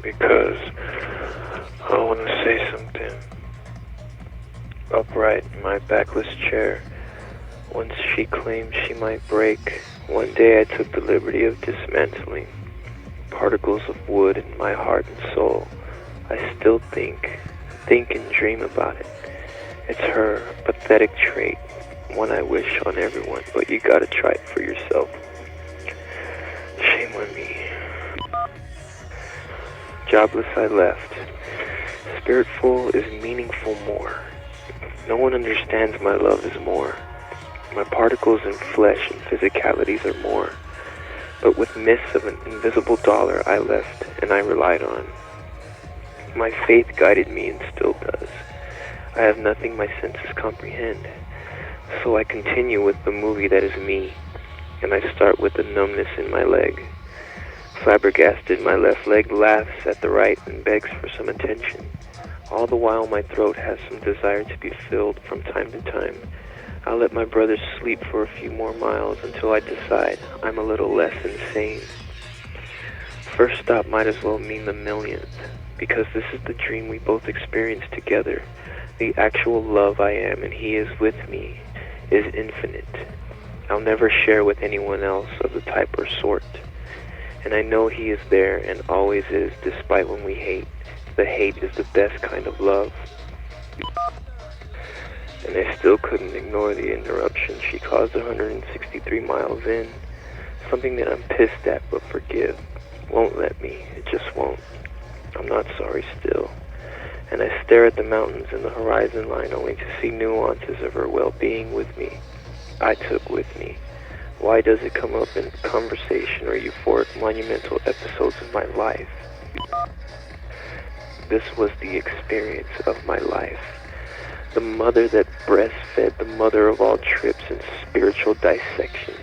because I want to say something. Upright in my backless chair, once she claimed she might break, one day I took the liberty of dismantling particles of wood in my heart and soul. I still think and dream about it. It's her pathetic trait, one I wish on everyone, but you gotta try it for yourself. Shame on me. Jobless I left. Spiritful is meaningful more. No one understands my love is more. My particles and flesh and physicalities are more. But with myths of an invisible dollar I left and I relied on. My faith guided me and still does. I have nothing my senses comprehend. So I continue with the movie that is me. And I start with the numbness in my leg. Flabbergasted, my left leg laughs at the right and begs for some attention. All the while my throat has some desire to be filled from time to time. I'll let my brother sleep for a few more miles until I decide I'm a little less insane. First stop might as well mean the millionth, because this is the dream we both experienced together. The actual love I am and he is with me is infinite. I'll never share with anyone else of the type or sort. And I know he is there and always is, despite when we hate. The hate is the best kind of love. And I still couldn't ignore the interruption she caused 163 miles in. Something that I'm pissed at but forgive. Won't let me. It just won't. I'm not sorry still. And I stare at the mountains and the horizon line only to see nuances of her well-being with me. I took with me. Why does it come up in conversation or euphoric monumental episodes of my life? This was the experience of my life. The mother that breastfed, the mother of all trips and spiritual dissections.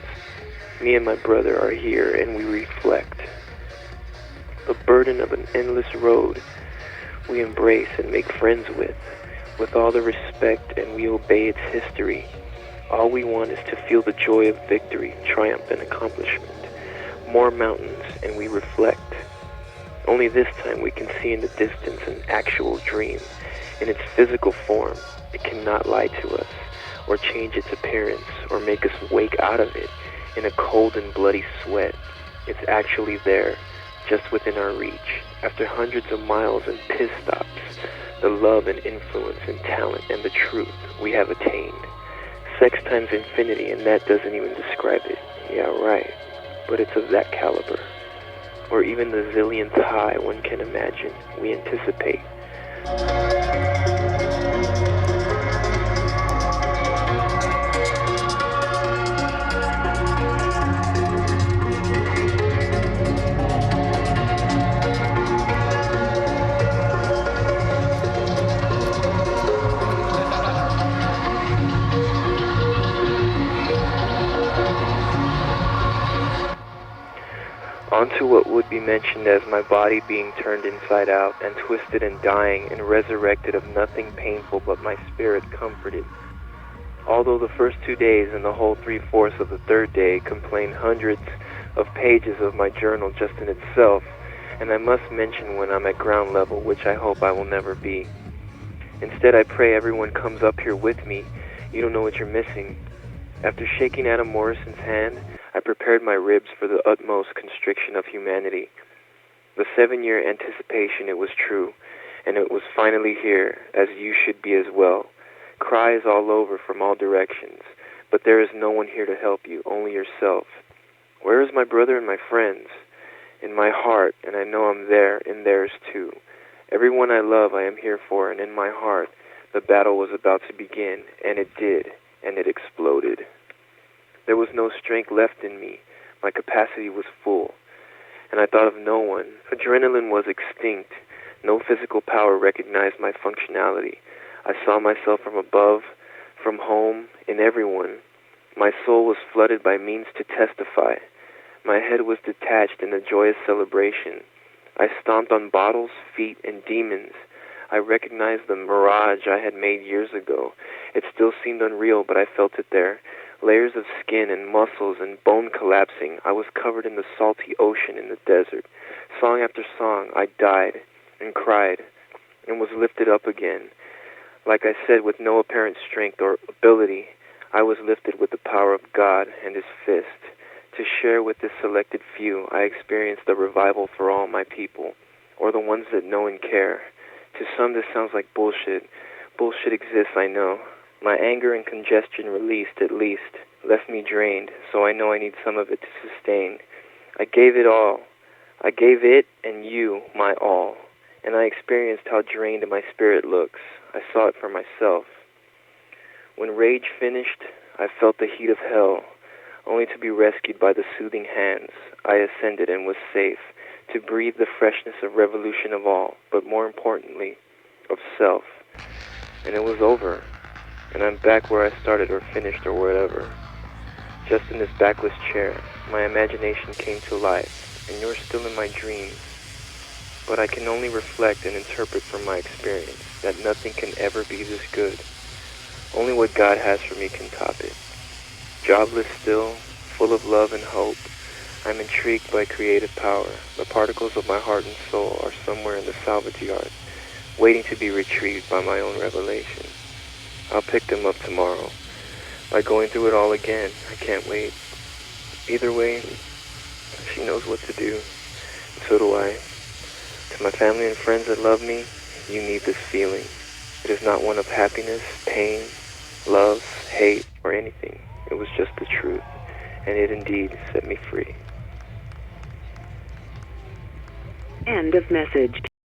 Me and my brother are here and we reflect. The burden of an endless road we embrace and make friends with all the respect, and we obey its history. All we want is to feel the joy of victory, triumph, and accomplishment. More mountains, and we reflect. Only this time we can see in the distance an actual dream. In its physical form, it cannot lie to us, or change its appearance, or make us wake out of it in a cold and bloody sweat. It's actually there, just within our reach. After hundreds of miles and piss stops, the love and influence and talent and the truth we have attained. Sex times infinity, and that doesn't even describe it. Yeah, right. But it's of that caliber. Or even the zillionth high one can imagine, we anticipate. Onto what would be mentioned as my body being turned inside out and twisted and dying and resurrected of nothing painful but my spirit comforted. Although the first 2 days and the whole 3/4 of the third day contain hundreds of pages of my journal just in itself, and I must mention when I'm at ground level, which I hope I will never be. Instead, I pray everyone comes up here with me. You don't know what you're missing. After shaking Adam Morrison's hand, I prepared my ribs for the utmost constriction of humanity. The 7-year anticipation, it was true, and it was finally here, as you should be as well. Cries all over from all directions, but there is no one here to help you, only yourself. Where is my brother and my friends? In my heart, and I know I'm there, in theirs too. Everyone I love I am here for, and in my heart, the battle was about to begin, and it did, and it exploded. There was no strength left in me. My capacity was full, and I thought of no one. Adrenaline was extinct. No physical power recognized my functionality. I saw myself from above, from home, in everyone. My soul was flooded by means to testify. My head was detached in a joyous celebration. I stomped on bottles, feet, and demons. I recognized the mirage I had made years ago. It still seemed unreal, but I felt it there. Layers of skin and muscles and bone collapsing. I was covered in the salty ocean in the desert. Song after song, I died and cried and was lifted up again. Like I said, with no apparent strength or ability, I was lifted with the power of God and His fist. To share with this selected few, I experienced the revival for all my people, or the ones that know and care. To some, this sounds like bullshit. Bullshit exists, I know. My anger and congestion released, at least, left me drained, so I know I need some of it to sustain. I gave it all. I gave it and you my all, and I experienced how drained my spirit looks. I saw it for myself. When rage finished, I felt the heat of hell, only to be rescued by the soothing hands. I ascended and was safe, to breathe the freshness of revolution of all, but more importantly, of self. And it was over, and I'm back where I started or finished or wherever. Just in this backless chair, my imagination came to life, and you're still in my dreams. But I can only reflect and interpret from my experience that nothing can ever be this good. Only what God has for me can top it. Jobless still, full of love and hope, I'm intrigued by creative power. The particles of my heart and soul are somewhere in the salvage yard, waiting to be retrieved by my own revelation. I'll pick them up tomorrow. By going through it all again, I can't wait. Either way, she knows what to do, and so do I. To my family and friends that love me, you need this feeling. It is not one of happiness, pain, love, hate, or anything. It was just the truth, and it indeed set me free. End of message.